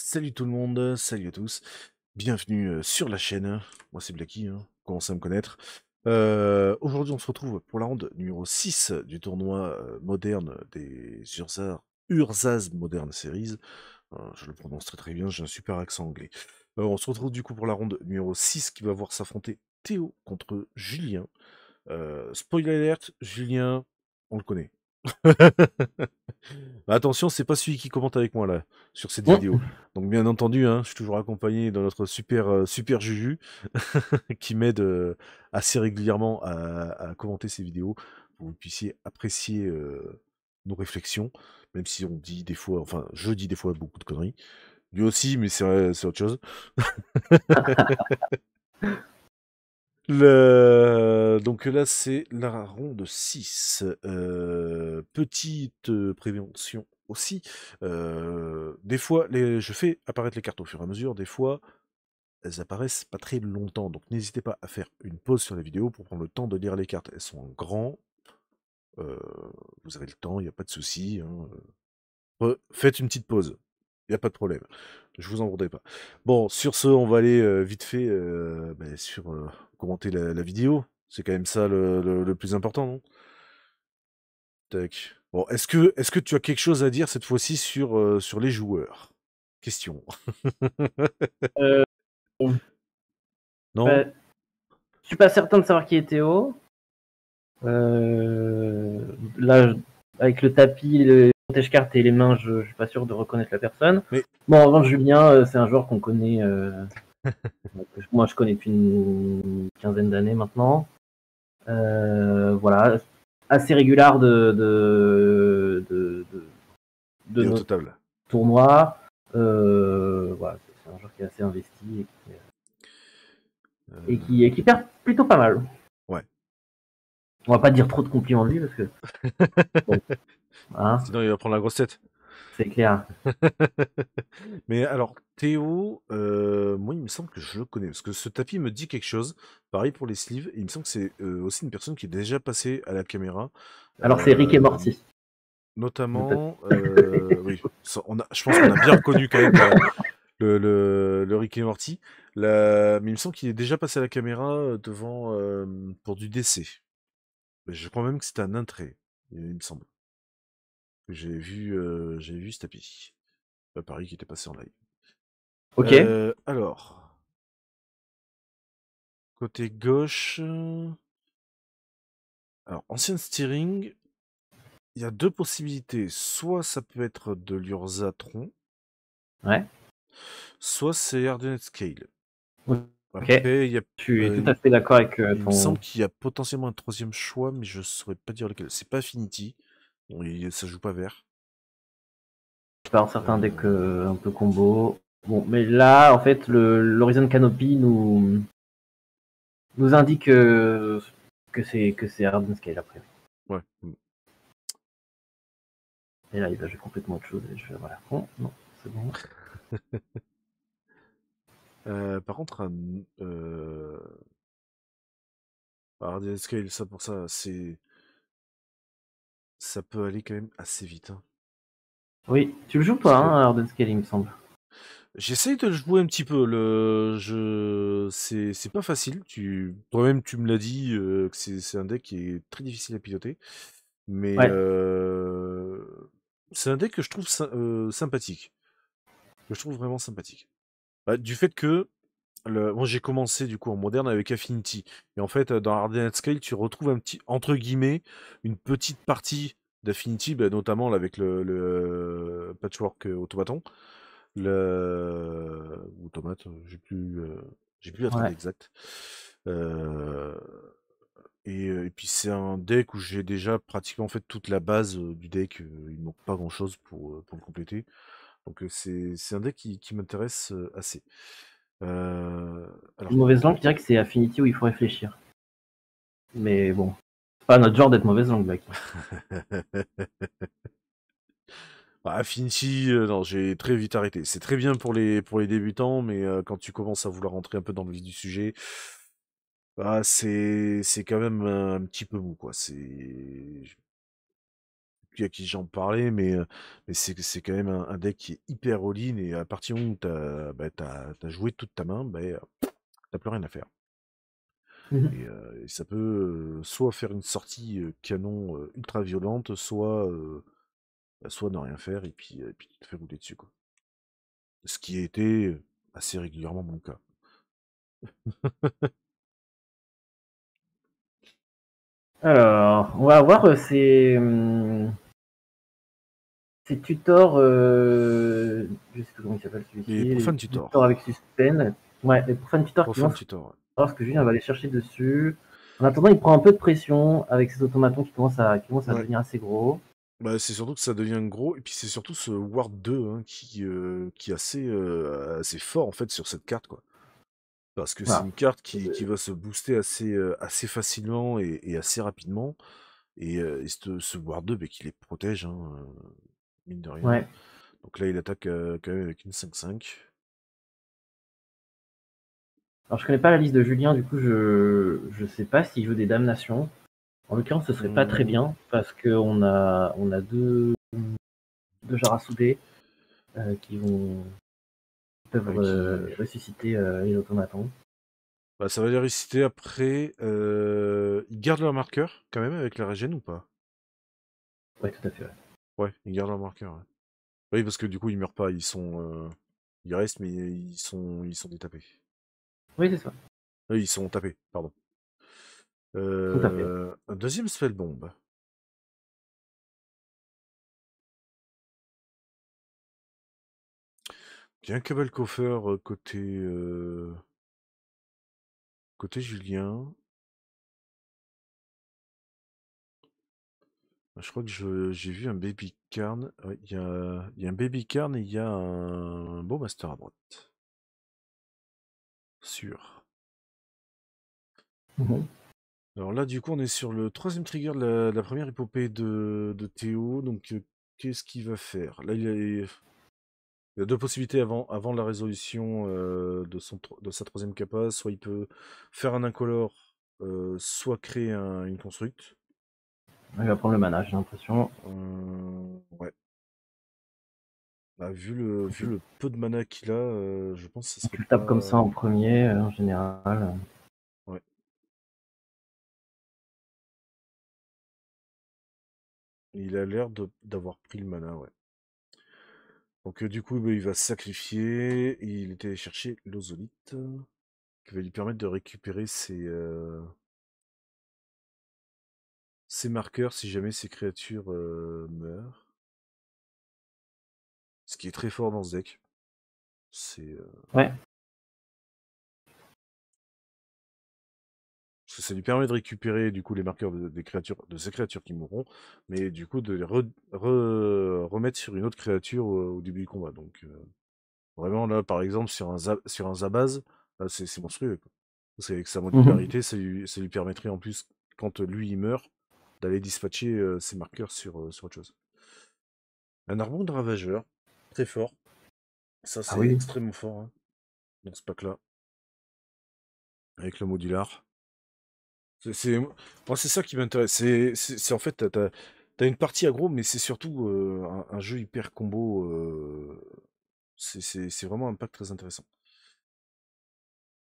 Salut tout le monde, salut à tous, bienvenue sur la chaîne, moi c'est Blacky, commencez à me connaître. Aujourd'hui on se retrouve pour la ronde numéro 6 du tournoi moderne des Urzaz Modern Series. Je le prononce très très bien, j'ai un super accent anglais. On se retrouve du coup pour la ronde numéro 6 qui va voir s'affronter Théo contre Julien. Spoiler alert, Julien, on le connaît. Bah, attention, c'est pas celui qui commente avec moi là sur cette Bon, vidéo. Donc bien entendu, je suis toujours accompagné de notre super Juju qui m'aide assez régulièrement à commenter ces vidéos pour que vous puissiez apprécier nos réflexions, même si on dit des fois, enfin je dis des fois beaucoup de conneries. Lui aussi, mais c'est autre chose. Donc là, c'est la ronde 6. Petite prévention aussi. Des fois, je fais apparaître les cartes au fur et à mesure. Des fois, elles apparaissent pas très longtemps. Donc n'hésitez pas à faire une pause sur la vidéo pour prendre le temps de lire les cartes. Elles sont en grand. euh, Vous avez le temps, il n'y a pas de souci. Faites une petite pause. Il n'y a pas de problème. Je vous en voudrais pas. Bon, sur ce, on va aller vite fait sur commenter la vidéo. C'est quand même ça le plus important, non? Tac. Bon, est-ce que tu as quelque chose à dire cette fois-ci sur les joueurs? Question. euh, Non? bah, je suis pas certain de savoir qui est Théo. Là, avec le tapis, le protège-carte et les mains, je suis pas sûr de reconnaître la personne. Mais Bon, en revanche, Julien, c'est un joueur qu'on connaît. Que moi, je connais depuis une quinzaine d'années maintenant. Voilà, assez régulière de il est au notre total. tournoi. Voilà, c'est un joueur qui est assez investi et qui perd plutôt pas mal. Ouais. On va pas dire trop de compliments de lui parce que bon, hein, Sinon, il va prendre la grosse tête. c'est clair. Mais alors, Théo, moi, il me semble que je le connais, parce que ce tapis me dit quelque chose. Pareil pour les sleeves, il me semble que c'est aussi une personne qui est déjà passée à la caméra. Alors c'est Rick et Euh, Morty. Notamment, oui, je pense qu'on a bien reconnu quand même le Rick et Morty. Mais il me semble qu'il est déjà passé à la caméra devant pour du décès. Mais je crois même que c'était un intrait, il me semble. J'ai vu ce tapis. Paris qui était passé en live. Ok. Alors, côté gauche, alors ancien steering, il y a deux possibilités. Soit ça peut être de l'Urzatron, Ouais. soit c'est Ardennet Scale. Ok. Après, Je suis tout à fait d'accord avec il me ton. semble qu'il y a potentiellement un troisième choix, mais je saurais pas dire lequel. C'est pas Affinity. Bon, ça joue pas vert. Par certains decks Euh, un peu combo. Bon, mais là, en fait, l'Horizon Canopy nous indique que c'est Arden Scale après. ouais. Et là, il va jouer complètement autre chose. Et je vais, voilà. Bon, non, c'est bon. Par contre, Ardennet Scale, ça pour ça, ça peut aller quand même assez vite, hein. Oui, tu le joues Parce toi, que hein, Arden Scale, il me semble. j'essaye de le jouer un petit peu. C'est pas facile. Toi-même, tu me l'as dit que c'est un deck qui est très difficile à piloter. Mais Ouais. c'est un deck que je trouve sympathique. Que je trouve vraiment sympathique. Bah, du fait que moi j'ai commencé du coup en moderne avec Affinity. Et en fait, dans Hardened Scale, tu retrouves un petit, entre guillemets, une petite partie d'Affinity, bah, notamment là, avec le patchwork automaton. Ou automate, j'ai plus la trad Ouais. exacte. Euh, et puis c'est un deck où j'ai déjà pratiquement fait toute la base du deck. Il manque pas grand chose pour le compléter. Donc c'est un deck qui m'intéresse assez. Une Alors, mauvaise langue, je dirais que c'est Affinity où il faut réfléchir. Mais bon, c'est pas notre genre d'être mauvaise langue, mec. bah, Affinity, non, j'ai très vite arrêté. C'est très bien pour les débutants, mais quand tu commences à vouloir rentrer un peu dans le vif du sujet, bah, c'est quand même un petit peu mou, quoi. plus à qui j'en parlais, mais c'est quand même un deck qui est hyper all-in, et à partir du moment où t'as joué toute ta main, t'as plus rien à faire. Mhm. Et ça peut soit faire une sortie canon ultra violente, soit ne rien faire, et puis tu te fais rouler dessus, quoi. Ce qui a été assez régulièrement mon cas. Alors, on va voir ces tutors. Je sais plus comment il s'appelle Les celui-ci. Les Profane tutors Tutor. avec suspense. Ouais, les profanes tutors qui vont Profane Tutor, ouais. savoir ce que Julien va aller chercher dessus. En attendant, il prend un peu de pression avec ces automatons qui commencent à Ouais. devenir assez gros. Bah, c'est surtout que ça devient gros, et puis c'est surtout ce Ward 2 hein, qui est assez fort en fait sur cette carte, quoi. Parce que c'est Voilà. une carte qui va se booster assez facilement et assez rapidement. Et ce Ward 2, qui les protège, hein, mine de rien. Ouais. Donc là, il attaque quand même avec une 5-5. Alors, je connais pas la liste de Julien, du coup, je sais pas s'il joue des damnations. En l'occurrence, ce serait pas très Mmh, bien parce qu'on a deux jarres à souder qui peuvent ouais, ressusciter les automatons. bah, ça va les réciter après. Ils gardent leur marqueur quand même avec la régène ou pas? Ouais, tout à fait. Ouais. Ouais, ils gardent leur marqueur. Ouais. Oui, parce que du coup, ils meurent pas. Ils restent, mais ils sont détapés. Oui, c'est ça. Ils sont tapés, pardon. Tout à fait. Un deuxième spellbomb. Il y a un Cabal Coffer côté Julien. Je crois que j'ai vu un Baby Carn. Ouais, il y a un Baby Carn et il y a un beau Master à droite. Sûr. Mhm. Alors là, du coup, on est sur le troisième trigger de la première épopée de Théo. Donc, qu'est-ce qu'il va faire? Là, il y a deux possibilités avant la résolution de sa troisième capa. Soit il peut faire un incolore, soit créer une construct. Il va prendre le mana, j'ai l'impression. Ouais. Bah, vu le peu de mana qu'il a, je pense que ce serait Tu le tapes comme ça pas. en premier, en général. Ouais. Il a l'air d'avoir pris le mana, ouais. Donc, du coup, bah, il va se sacrifier. Il était allé chercher l'Ozolite, qui va lui permettre de récupérer ses marqueurs si jamais ses créatures meurent. Ce qui est très fort dans ce deck. C'est Ouais. parce que ça lui permet de récupérer du coup les marqueurs des créatures, de ces créatures qui mourront, mais du coup de les remettre sur une autre créature au début du combat. Donc vraiment là, par exemple, sur un Zabaz, là, c'est monstrueux, quoi. Parce qu'avec sa Mhm. modularité, ça lui permettrait en plus, quand lui il meurt, d'aller dispatcher ses marqueurs sur autre chose. Un Arbon de Ravageur, très fort. Ça, Ah c'est oui. extrêmement fort hein, dans ce pack-là, avec le modular. Moi, c'est ça qui m'intéresse. C'est en fait, t'as une partie aggro, mais c'est surtout un jeu hyper combo. C'est vraiment un pack très intéressant.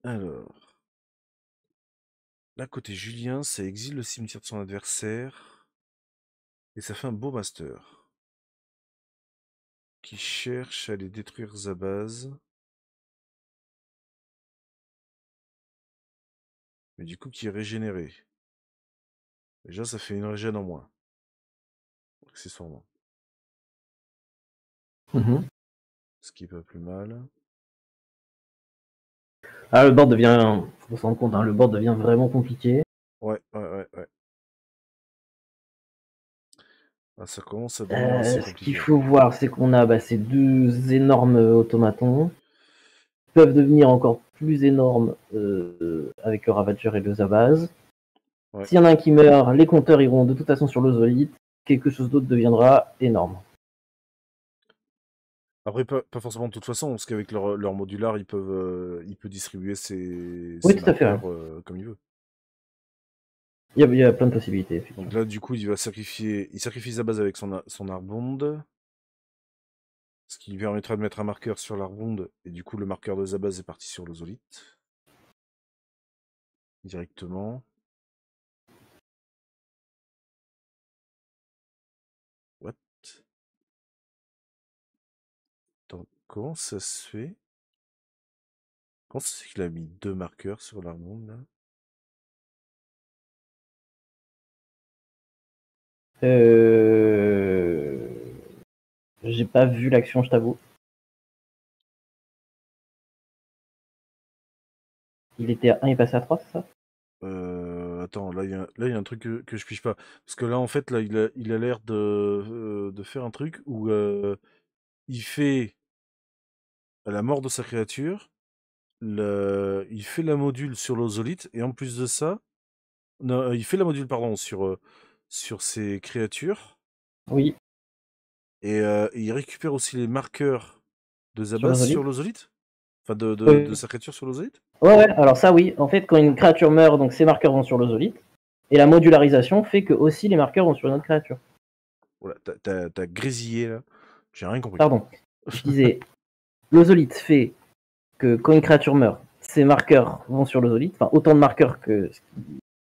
Alors, là, côté Julien, ça exile le cimetière de son adversaire. Et ça fait un beau master. Qui cherche à les détruire à base. Mais du coup, qui est régénéré. Déjà, ça fait une régène en moins. Accessoirement. Mhm. Ce qui est pas plus mal. Ah, le board devient. Faut se rendre compte, hein, le board devient vraiment compliqué. Ouais, ouais, ouais, ouais. Ah, ça commence à devenir assez Ce qu'il compliqué, ouais. faut voir, c'est qu'on a ces deux énormes automatons. Ils peuvent devenir encore plus énormes avec le Ravager et le Zabaz. Ouais. S'il y en a un qui meurt, les compteurs iront de toute façon sur l'Ozolite. Quelque chose d'autre deviendra énorme. Après, pas forcément de toute façon, parce qu'avec leur modular, il peut distribuer ses, Oui, ses tout à fait. Ouais. marqueurs comme il veut. Il y a plein de possibilités, effectivement. Donc là, du coup, il sacrifie sa base avec son Arbonde. Ce qui lui permettra de mettre un marqueur sur l'Arbonde. Et du coup, le marqueur de Zabaz est parti sur l'Ozolite. Directement. What? Attends, comment ça se fait? Comment ça se fait qu'il a mis 2 marqueurs sur l'Arbonde, là? J'ai pas vu l'action, je t'avoue. Il était à 1, il passait à 3, c'est ça? Attends, là, il y a un truc que je pige pas. Parce que là, en fait, là, il a l'air de faire un truc où il fait, à la mort de sa créature, il fait la module sur l'Ozolite, et en plus de ça, non, il fait la module, pardon, sur ses créatures, Oui, et il récupère aussi les marqueurs de sur Zabaz sur l'Ozolite. l'Ozolite? Enfin, de Oui. sa créature sur l'Ozolite? Ouais, alors ça, oui. En fait, quand une créature meurt, donc ses marqueurs vont sur l'Ozolite. Et la modularisation fait que aussi les marqueurs vont sur une autre créature. Voilà, t'as grésillé, là. J'ai rien compris. Pardon. Je disais, l'Ozolite fait que quand une créature meurt, ses marqueurs vont sur l'Ozolite. Enfin, autant de marqueurs que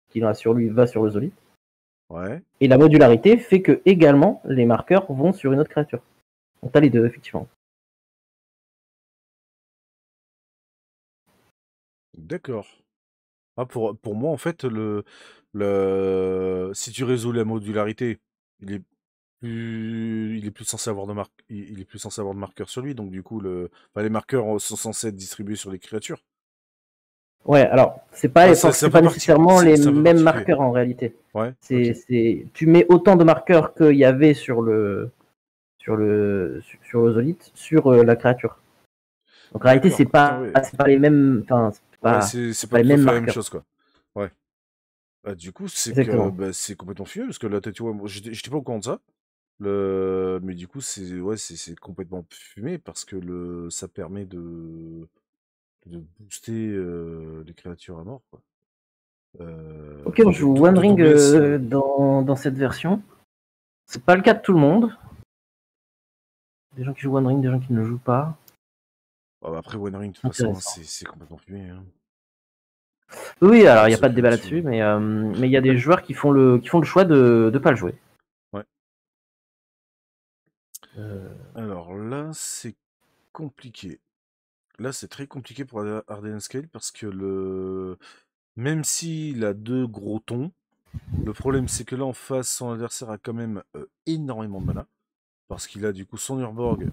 qu'il a sur lui va sur l'Ozolite. Ouais. Et la modularité fait que également les marqueurs vont sur une autre créature. Donc t'as les deux, effectivement. D'accord. Ah, pour moi, en fait, si tu résous la modularité, il est plus censé avoir il est plus censé avoir de marqueurs sur lui, donc du coup, enfin, les marqueurs sont censés être distribués sur les créatures. Ouais, alors c'est Enfin, pas, c'est un c'est peu pas nécessairement les c'est un peu mêmes particulier. marqueurs en réalité. Ouais, ok. Tu mets autant de marqueurs qu'il y avait sur l'ozolite sur la créature. Donc en réalité, D'accord. Putain, ouais. c'est pas les mêmes, enfin, Ouais, c'est c'est pas pas les tout à mêmes fait la même marqueurs. chose, quoi. Ouais. Bah, du coup, c'est que Exactement. bah, c'est complètement fumé, parce que là, tu vois, moi, j'étais pas au courant de ça. Mais du coup, c'est complètement fumé parce que ça permet de booster les créatures à mort, quoi. Ok, on joue One De Ring doubler. dans cette version. C'est pas le cas de tout le monde. Des gens qui jouent One Ring, des gens qui ne le jouent pas. Ah, bah, après, One Ring, de toute façon, hein, Intéressant. c'est complètement fumé, hein. Oui, Pas alors de il n'y a pas de secret débat là-dessus, là-dessus, hein. mais il y a des joueurs qui font le choix de ne pas le jouer. Ouais. Euh, Alors là, c'est compliqué. Là, c'est très compliqué pour Ardennes Scale parce que même s'il a 2 gros tons, le problème c'est que là en face, son adversaire a quand même énormément de mana. Parce qu'il a du coup son Urborg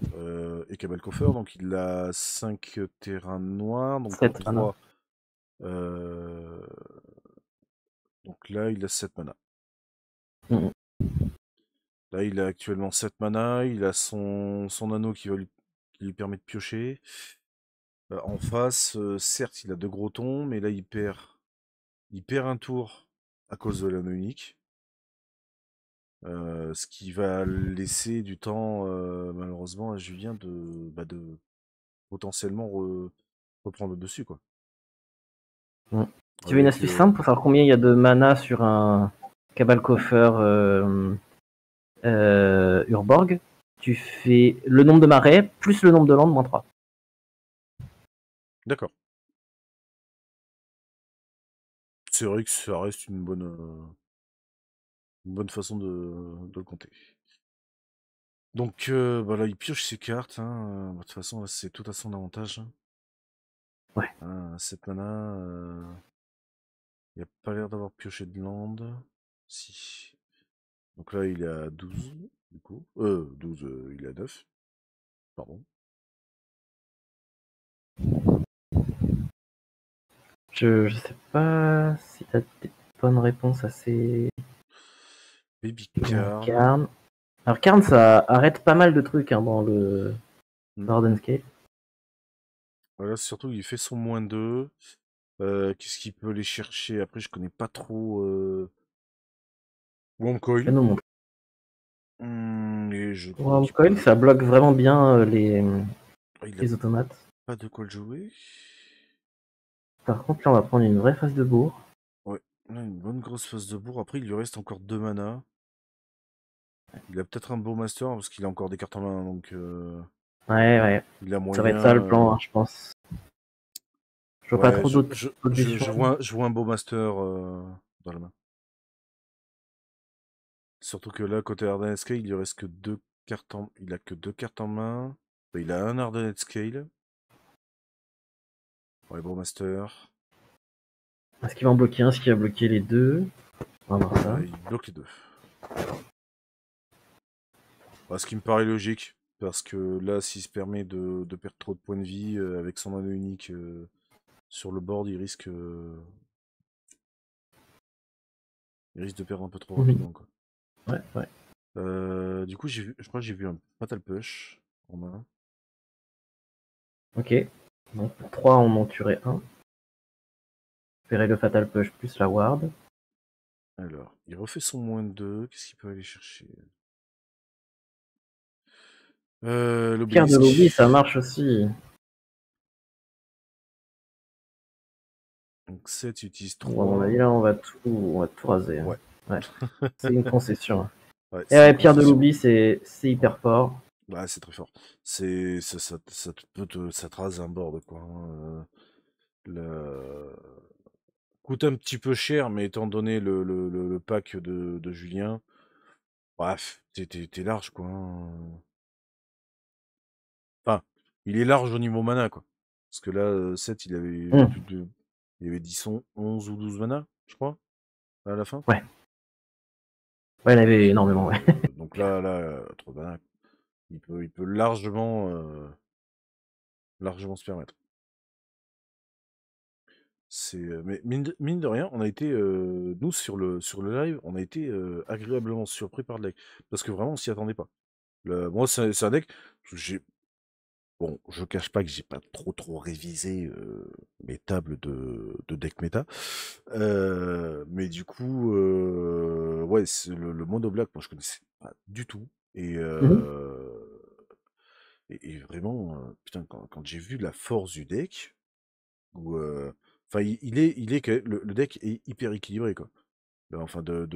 et Cabal Coffer, donc il a 5 terrains noirs, donc 7 mana. 3. euh, Donc là, il a 7 mana. Mm. Là, il a actuellement 7 mana, il a son anneau qui lui permet de piocher. En face, certes, il a 2 gros tons, mais là, il perd un tour à cause de l'anneau unique. Ce qui va laisser du temps, malheureusement, à Julien de potentiellement reprendre le dessus, quoi. Mm. Si tu veux une Avec astuce simple pour savoir combien il y a de mana sur un Cabal Coffer Urborg, tu fais le nombre de marais plus le nombre de landes moins 3. D'accord. C'est vrai que ça reste une bonne façon de le compter. Donc bah là, il pioche ses cartes, hein. Bah, de toute façon, là, c'est tout à son avantage, hein. Ouais. 7 mana, il a pas l'air d'avoir pioché de land. Si. Donc là, il est à 12, du coup. 12, il est à 9. Pardon. Je sais pas si t'as des bonnes réponses à ces Baby Carn. Karn. Alors Karn, ça arrête pas mal de trucs hein, dans le Hmm. Garden Scale. Voilà, surtout, il fait son -2. Qu'est-ce qu'il peut aller chercher? Après, je connais pas trop Je vais Wormcoil. nous montrer. Et je crois qu'il Wormcoil, ça bloque vraiment bien il a les automates. pas de quoi le jouer. Par contre, là, on va prendre une vraie phase de bourre. Ouais. Là, une bonne grosse phase de bourre. Après, il lui reste encore 2 mana. Il a peut-être un beau master parce qu'il a encore des cartes en main, donc Ouais. il a Ça va être ça le moyen. plan, hein, je pense. Je vois pas Ouais, trop d'autres je options. vois un beau master dans la main. Surtout que là, côté Hardened Scale, il lui reste que 2 cartes en... Il a que 2 cartes en main. Il a un Hardened Scale. Ouais, beau master. Est-ce qu'il va en bloquer un? Est-ce qu'il va bloquer les deux? On va voir ça. Il bloque les deux. Bah, ce qui me paraît logique, parce que là, s'il se permet de perdre trop de points de vie avec son anneau unique sur le board, il risque de perdre un peu trop rapidement, quoi. Ouais. Du coup, je crois que j'ai vu un Fatal Push en main. Ok. Donc pour 3, on en tuerait un. Récupérer le Fatal Push plus la Ward. Alors, il refait son -2. Qu'est-ce qu'il peut aller chercher? Pierre de l'oubli, L'obélisque. ça marche aussi. Donc 7, il utilise Bon, à mon avis, 3. là, on va tout raser. Hein. Ouais. Ouais. C'est une concession. Ouais, Et c'est une ouais, Pierre de concession. l'oubli, c'est hyper fort. Ouais, c'est très fort. Ça te rase un board, quoi. Hein. Coûte un petit peu cher, mais étant donné le pack de Julien, bref, t'es large, quoi. Hein. Enfin, il est large au niveau mana, quoi. Parce que là, 7, il avait plus de. Il avait 10, 11 ou 12 mana, je crois, à la fin. Ouais. Ouais, il y en avait énormément, ouais. Donc là, trop de mana. Il peut largement se permettre. Mais mine de rien, on a été, nous, sur le live, on a été agréablement surpris par le deck. Parce que vraiment, on s'y attendait pas. Moi, c'est un deck. Bon, je cache pas que j'ai pas trop révisé mes tables de deck méta. Mais du coup, ouais, le mono black, moi je connaissais pas du tout. Et, et vraiment, putain, quand j'ai vu la force du deck, où, enfin, il est le deck est hyper équilibré, quoi. Enfin, de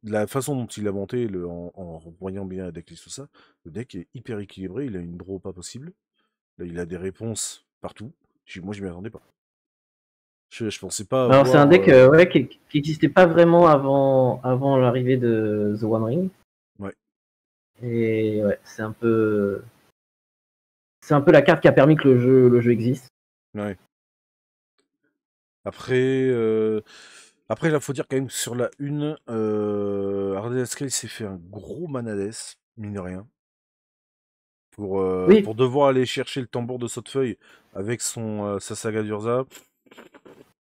la façon dont il a monté, en voyant bien la decklist, tout ça, le deck est hyper équilibré, il a une draw pas possible. Là, il a des réponses partout. Moi, je m'y attendais pas. Je pensais pas Alors, c'est un avoir. deck ouais, qui n'existait pas vraiment avant l'arrivée de The One Ring. Ouais. Et ouais, c'est un peu la carte qui a permis que le jeu existe. Ouais. Après, là, faut dire quand même que sur la 1, Hardened Scale s'est fait un gros manades, mine de rien. Oui, Pour devoir aller chercher le tambour de Sautefeuille avec sa saga d'Urza,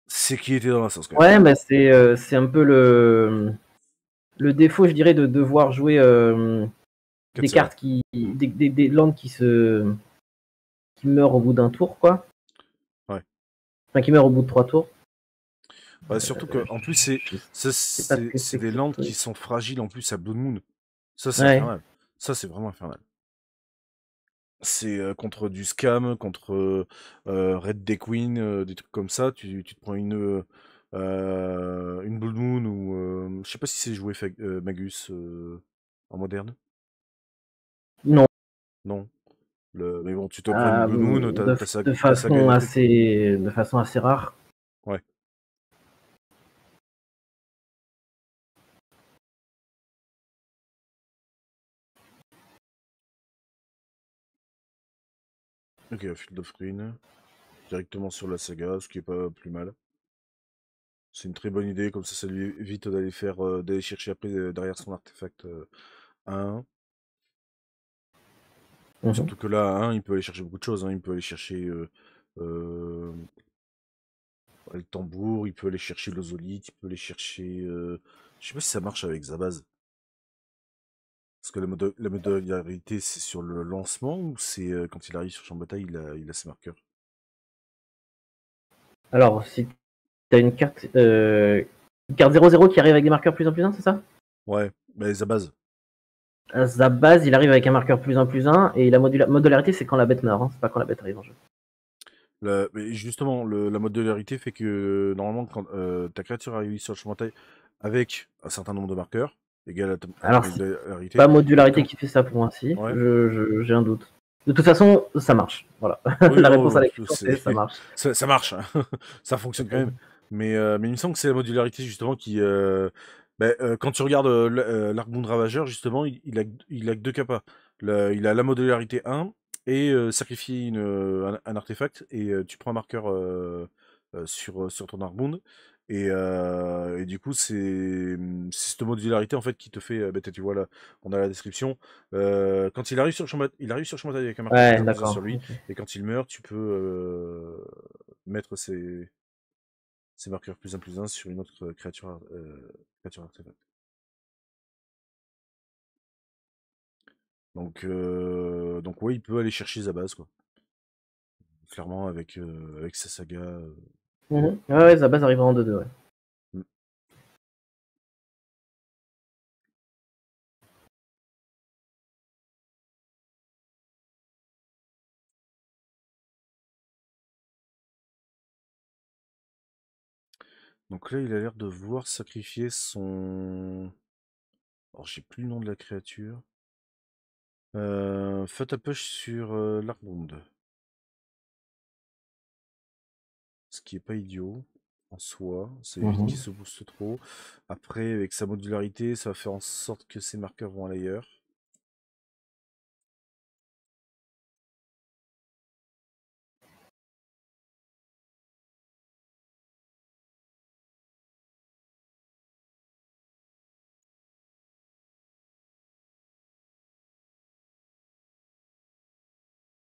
c'est qui était dans la sauce quand même. ouais, mais c'est un peu le défaut, je dirais, de devoir jouer des 4 cartes des landes qui meurent au bout d'un tour, quoi. Ouais. Enfin, qui meurent au bout de 3 tours. Bah, surtout que en plus sais pas ce que c'est c'est que des ce landes qui truc. sont fragiles en plus à Blood Moon. Ça, c'est Ouais. infernal. Ça, c'est vraiment infernal. C'est contre du scam, contre Red Day Queen, des trucs comme ça. Tu te prends une Blood Moon ou. Je sais pas si c'est joué Magus en moderne. Non. Non. Mais bon, tu te prends une Blood Moon, De t'as saga façon des trucs, quoi. assez rare. Ouais. Ok, Field of Ruin. Directement sur la saga, ce qui est pas plus mal. C'est une très bonne idée, comme ça lui évite d'aller chercher après derrière son artefact 1. Mhm. Surtout que là, à 1, il peut aller chercher beaucoup de choses. Hein. Il peut aller chercher euh, le tambour, il peut aller chercher l'ozolite, il peut aller chercher. Je sais pas si ça marche avec Zabaz. Parce que la modularité, c'est sur le lancement ou c'est quand il arrive sur champ de bataille, il a ses marqueurs. Alors, si tu as une carte 0-0 qui arrive avec des marqueurs plus 1 plus 1, c'est ça? Ouais, mais Zabaz. À sa base, il arrive avec un marqueur plus 1 plus 1, et la modularité, c'est quand la bête meurt, hein, c'est pas quand la bête arrive en jeu. Mais justement, la modularité fait que normalement, quand ta créature arrive sur le champ de bataille avec un certain nombre de marqueurs, égal à ta Alors, c'est modularité, pas modularité quand... qui fait ça pour moi, si. Ouais. J'ai un doute. De toute façon, ça marche. Voilà. Oui, La réponse à non, la question, c'est ça marche. ça marche, hein. Ça fonctionne quand même. Mais il me semble que c'est la modularité justement qui, quand tu regardes l'Arcbound Ravageur, justement, il a que deux capas. Il a la modularité 1 et sacrifier un artefact et tu prends un marqueur sur ton Arcbound. Et du coup, c'est cette modularité en fait qui te fait. Tu vois là, on a la description. Quand il arrive sur le champ, il arrive sur le champ de bataille avec un marqueur plus Ouais, un plus un sur d'accord. lui. Ok. Et quand il meurt, tu peux mettre ces marqueurs plus un sur une autre créature artefact. Donc ouais, il peut aller chercher sa base, quoi. Clairement, avec sa saga. Ouais, ouais, sa base arrivera en 2-2, ouais. Mm. Donc là, il a l'air de vouloir sacrifier son... Alors, j'ai plus le nom de la créature. Fata push sur l'Arcbound. Ce qui est pas idiot en soi, ça évite qu'il Mhm. se booste trop. Après, avec sa modularité, ça va faire en sorte que ses marqueurs vont aller ailleurs.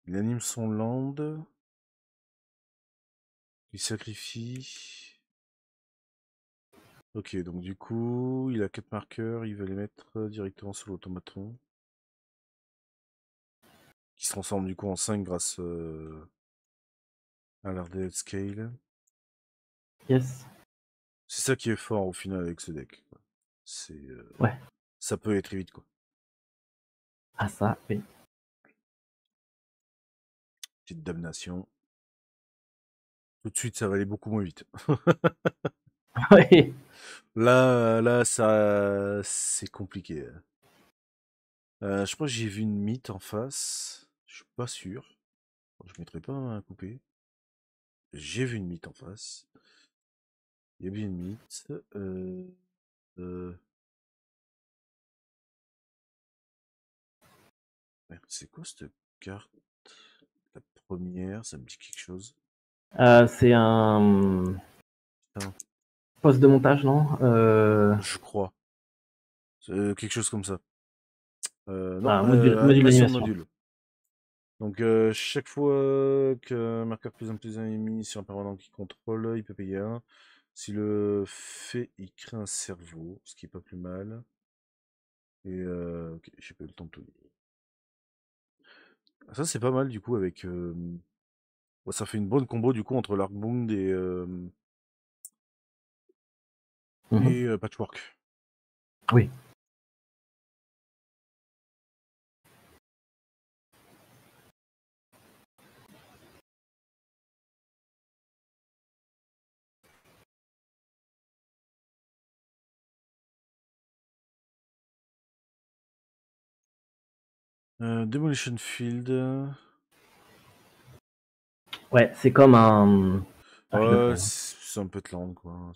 Il anime son land. Il sacrifie. Ok, donc du coup, il a 4 marqueurs, il va les mettre directement sur l'automaton. Qui se transforme du coup en 5 grâce à l'Ardead Scale. Yes. C'est ça qui est fort au final avec ce deck, quoi. Ouais. Ça peut aller très vite, quoi. Ah, ça, oui. Petite damnation. Tout de suite, ça va aller beaucoup moins vite. Ouais. Là, ça, c'est compliqué. Je crois que j'ai vu une mythe en face. Je suis pas sûr. Je mettrai pas un coupé. J'ai vu une mythe en face. Il y a bien une mythe. Euh, Merde, c'est quoi cette carte? La première, ça me dit quelque chose. C'est un Putain, poste de montage, non? je crois. Quelque chose comme ça. Non, Ah, module animation de d'animation. module. Donc, chaque fois qu'un marqueur plus un est mis sur un permanent qui contrôle, il peut payer un. S'il le fait, il crée un cerveau, ce qui est pas plus mal. Et ok, j'ai pas eu le temps de tout lire. Ah, ça, c'est pas mal du coup avec. Ouais, ça fait une bonne combo du coup entre l'Arcbound Mhm. et Patchwork. Oui. Demolition Field. Ouais, c'est comme un filet de Ouais, plomb. c'est un peu de land, quoi.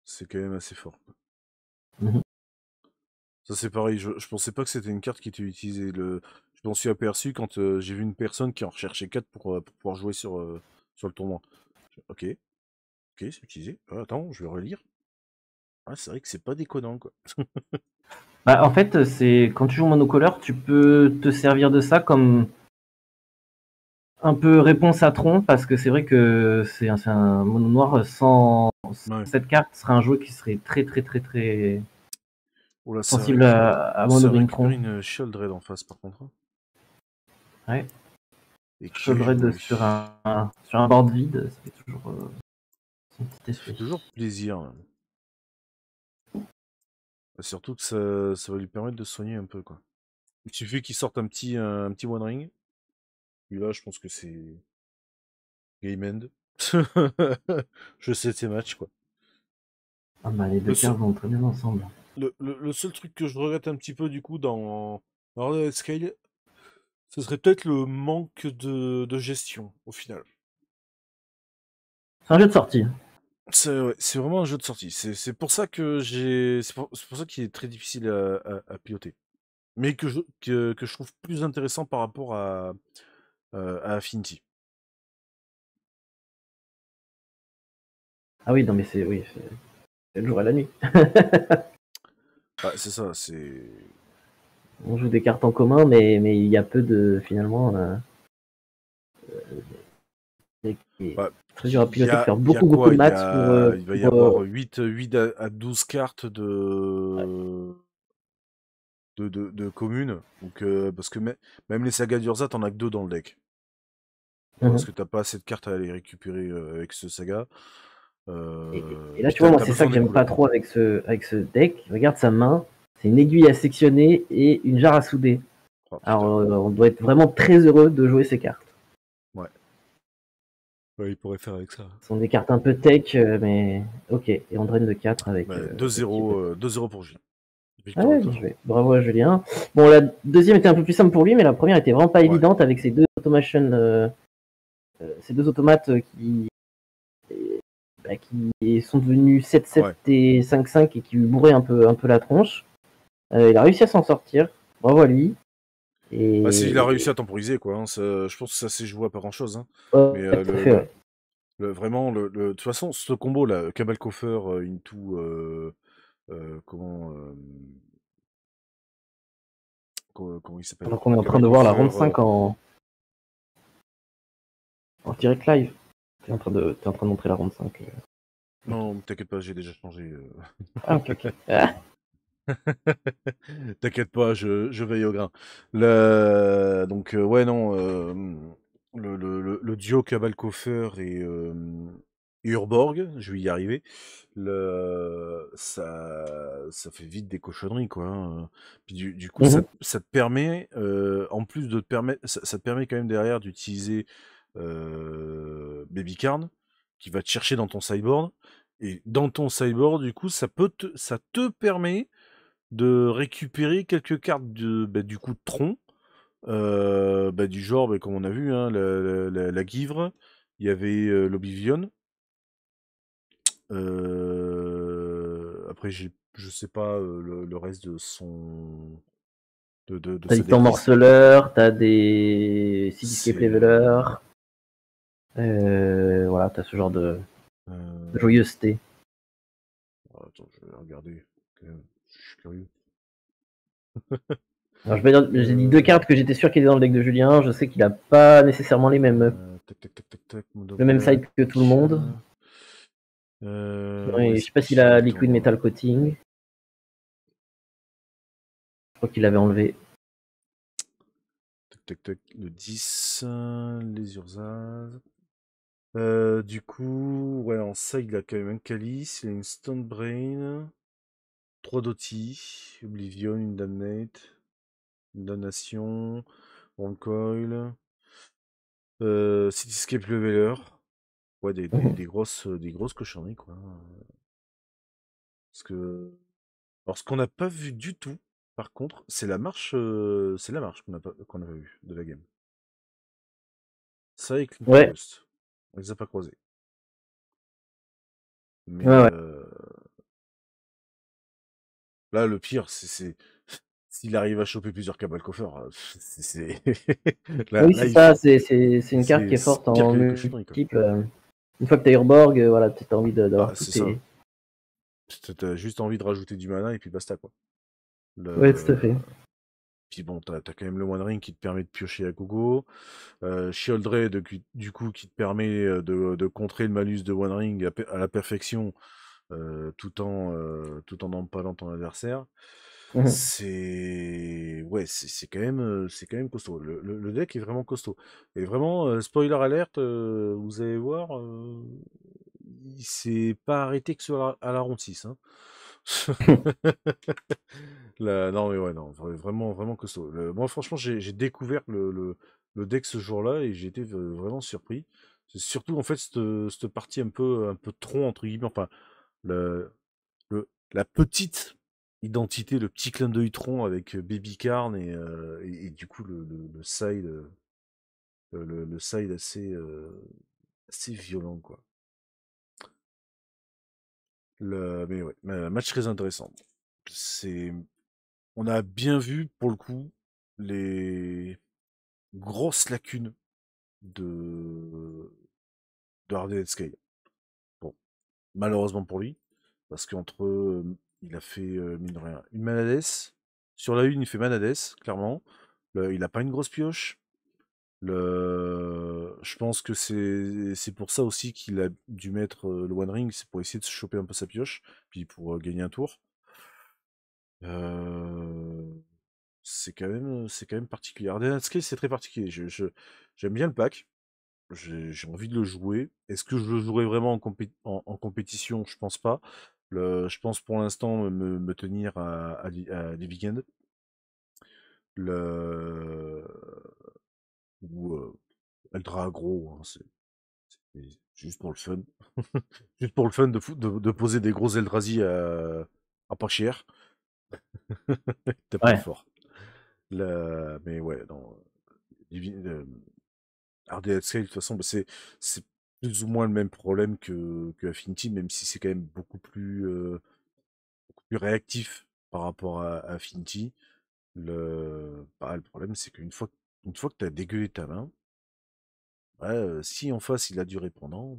C'est quand même assez fort, quoi. Mhm. Ça, c'est pareil. Je pensais pas que c'était une carte qui était utilisée. Je m'en suis aperçu quand j'ai vu une personne qui en recherchait 4 pour pouvoir jouer sur le tournoi. Ok, ok, c'est utilisé. Ah, attends, je vais relire. Ah, c'est vrai que c'est pas déconnant, quoi. Bah, en fait, c'est quand tu joues monocolore, tu peux te servir de ça comme un peu réponse à Tron, parce que c'est vrai que c'est un mono noir sans Ouais. cette carte serait un jeu qui serait très très très très Oh là, sensible à ça Mono Green récupère Tron. une Shieldred en face, par contre, hein. Ouais. Et quel Shieldred jouet. sur un board vide, ça fait toujours son petit Ça fait effet. toujours plaisir, là. Surtout que ça va lui permettre de soigner un peu, quoi. Il suffit qu'il sorte un petit One Ring. Lui-là, je pense que c'est game end. Je sais ces matchs, quoi. Ah bah les deux Le seul, cartes vont très bien ensemble. le seul truc que je regrette un petit peu, du coup, dans Red Scale, ce serait peut-être le manque de gestion, au final. C'est un jeu de sortie. C'est vraiment un jeu de sortie. C'est pour ça que c'est pour ça qu'il est très difficile à piloter. Mais que je trouve plus intéressant par rapport à Affinity. Ah oui, non mais c'est oui, c'est le jour et la nuit. Bah, c'est ça, c'est. On joue des cartes en commun, mais il y a peu de finalement. C'est Bah, très dur à piloter, faut faire il y a beaucoup quoi? de maths pour. Il va y pour, avoir 8 à 12 cartes de communes. Donc, parce que même les sagas d'Urza, t'en as que 2 dans le deck. Parce Mhm. que t'as pas assez de cartes à aller récupérer avec ce saga. Et là, Puis tu vois, moi, t'as c'est ça besoin que des j'aime pas couleurs. trop avec ce deck. Regarde sa main, c'est une aiguille à sectionner et une jarre à souder. Oh Alors, putain. on doit être vraiment très heureux de jouer ces cartes. Ouais. Ouais, il pourrait faire avec ça. Ce sont des cartes un peu tech, mais ok. Et on draine de 4 avec Bah, le petit bug. 2-0 pour Julien. Ah Victoire de ouais, bien Tonon. joué. Bravo à Julien. Bon, la deuxième était un peu plus simple pour lui, mais la première était vraiment pas Ouais. évidente avec ces deux automates qui sont devenus 7-7 Ouais. et 5-5 et qui lui bourraient un peu la tronche. Il a réussi à s'en sortir. Bravo à lui. Bah, il a Et réussi à temporiser, quoi. Hein. Je pense que ça s'est joué à pas grand-chose. Hein. Mais ouais, tout à fait, ouais. vraiment, de toute façon, ce combo-là, Cabal Coffer into. Comment. Comment il s'appelle? Donc on est en train Cabal de voir la Coffer. ronde 5 en direct live. T'es en train de montrer la ronde 5. Non, t'inquiète pas, j'ai déjà changé. Ah, ok, ok. Ah, T'inquiète pas, je veille au grain. Donc, ouais, non, le duo Cabal-Coffer et Urborg, je vais y arriver. Ça fait vite des cochonneries, quoi. Hein. Puis du coup, mhm. ça te permet, en plus de te permettre, ça te permet quand même derrière d'utiliser Baby Carn, qui va te chercher dans ton sideboard. Et dans ton sideboard, du coup, ça te permet de récupérer quelques cartes du coup de tronc, du genre, comme on a vu, hein, la Guivre, il y avait l'Oblivion. Après, je sais pas le reste de de T'as sa des temps decklist. morceleurs, t'as des Cityscape C'est. Leveler. Voilà, t'as ce genre de Euh, joyeuseté. Attends, je vais regarder. Quand même, je suis curieux. Alors, j'ai dit deux Euh, cartes que j'étais sûr qu'il était dans le deck de Julien. Je sais qu'il a pas nécessairement Tac, tac, tac, tac, tac, le même Modoblak. side que tout le monde. Où Ouais, je est-ce sais pas s'il qu'il a est Liquid ton. Metal Coating. Je crois qu'il l'avait enlevé. Tac, tac, tac. Le 10, les Urzaz. Du coup, ouais, en ça, il a quand même un Calice, il a une Stone Brain, 3 Doti, Oblivion, une Damnate, une Damnation, Coil, Cityscape Leveler. Ouais, Mhm. des grosses cochonneries, quoi. Parce que. Alors, ce qu'on n'a pas vu du tout, par contre, c'est la marche qu'on n'a pas vu de la game. Ça et Clinker Ouais, Ghost. On les a pas croisés. ouais, Mais ouais. là, le pire, c'est s'il arrive à choper plusieurs Cabal Coffer, Oui, là, c'est ça. C'est une carte qui est c'est forte pire en que les cochonneries, quoi. multiple. Une fois que t'as Urborg, voilà, t'as envie Ah, d'avoir tous c'est ça. tes. T'as juste envie de rajouter du mana et puis basta, quoi. Ouais, tout à Le... fait. Puis bon, t'as quand même le One Ring qui te permet de piocher à gogo. Shieldred, du coup, qui te permet de contrer le malus de One Ring à la perfection, tout en empalant ton adversaire. Mhm. Ouais, c'est quand même costaud. Le deck est vraiment costaud. Et vraiment, spoiler alerte, vous allez voir, il s'est pas arrêté que à la ronde 6. Hein. Non, mais ouais, non, vraiment, vraiment costaud. Moi, franchement, j'ai découvert le deck ce jour-là et j'ai été vraiment surpris. C'est surtout en fait cette partie un peu tronc entre guillemets, enfin le, la petite identité, le petit clin d'œil tronc avec Baby Carn et du coup le side, le side assez violent quoi. Mais ouais, match très intéressant. C'est, on a bien vu pour le coup les grosses lacunes de Hard Scale. Bon, malheureusement pour lui, parce qu'entre il a fait mine de rien une Manades. Sur la une, il fait Manades, clairement. Il a pas une grosse pioche. Je pense que c'est pour ça aussi qu'il a dû mettre le One Ring, c'est pour essayer de se choper un peu sa pioche, puis pour gagner un tour. Euh, c'est quand même particulier. Ardennes Scale, c'est très particulier. J'aime bien le pack. J'ai envie de le jouer. Est-ce que je le jouerai vraiment en compétition? Je pense pas. Je pense pour l'instant me tenir à Livigend. Le ou Eldra Agro, hein, c'est juste pour le fun. Juste pour le fun de poser des gros Eldrazi à pas cher. Taper Ouais. fort. Mais ouais, non. RDL Scale, de toute façon, bah, c'est plus ou moins le même problème que Affinity, même si c'est quand même beaucoup plus réactif par rapport à Affinity. Le problème, c'est une fois que tu as dégueulé ta main, ouais, si en face il a du répondant,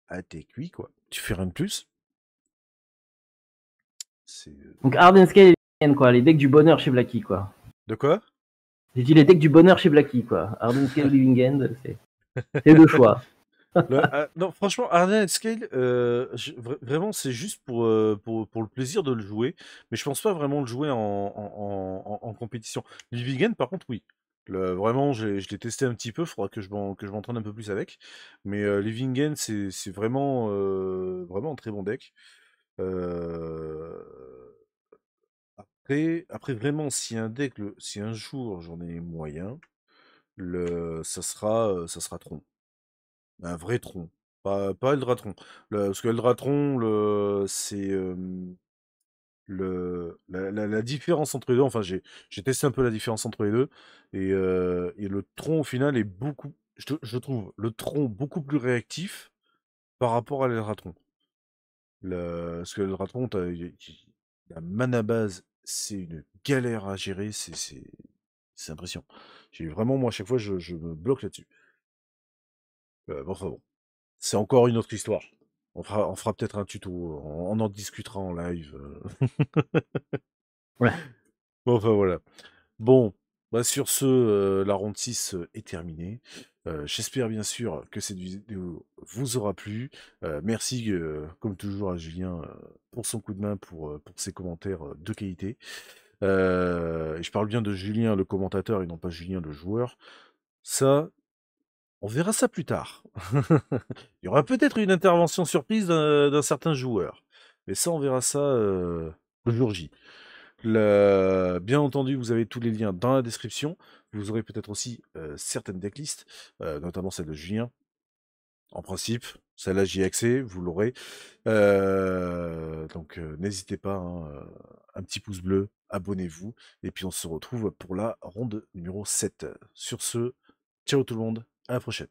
ah, t'es cuit, quoi. Tu fais rien de plus. C'est. Donc Hard Scale et Living End, quoi. Les decks du bonheur chez Blacky, quoi. De quoi? J'ai dit les decks du bonheur chez Blacky, quoi. Hard Scale et Living End, c'est le choix. Non, franchement, Arden Scale, vraiment, c'est juste pour le plaisir de le jouer, mais je pense pas vraiment le jouer en compétition. Living End, par contre, oui. Vraiment, je l'ai testé un petit peu, faudra que je m'entraîne un peu plus avec. Mais Living End, c'est vraiment un très bon deck. Euh, après, vraiment, si un jour j'en ai moyen, ça sera Tron. Un vrai tronc, pas Eldratron. Parce que Eldratron, la différence entre les deux, enfin j'ai testé un peu la différence entre les deux, et le tronc au final est je trouve le tronc beaucoup plus réactif par rapport à l'Eldratron. Parce que l'Eldratron, la mana base, c'est une galère à gérer, c'est impressionnant. Vraiment, moi, à chaque fois, je me bloque là-dessus. Bon, enfin bon. C'est encore une autre histoire. On fera peut-être un tuto, on en discutera en live. Ouais. Bon, enfin voilà. Bon, bah sur ce, la ronde 6 est terminée. J'espère bien sûr que cette vidéo vous aura plu. Merci, comme toujours, à Julien pour son coup de main, pour ses commentaires de qualité. Et je parle bien de Julien, le commentateur, et non pas Julien, le joueur. Ça, on verra ça plus tard. Il y aura peut-être une intervention surprise d'un certain joueur. Mais ça, on verra ça le jour J. Bien entendu, vous avez tous les liens dans la description. Vous aurez peut-être aussi certaines decklists, notamment celle de Julien. En principe, celle-là, j'y ai accès, vous l'aurez. Donc, n'hésitez pas, hein, un petit pouce bleu, abonnez-vous. Et puis, on se retrouve pour la ronde numéro 7. Sur ce, ciao tout le monde, à la prochaine.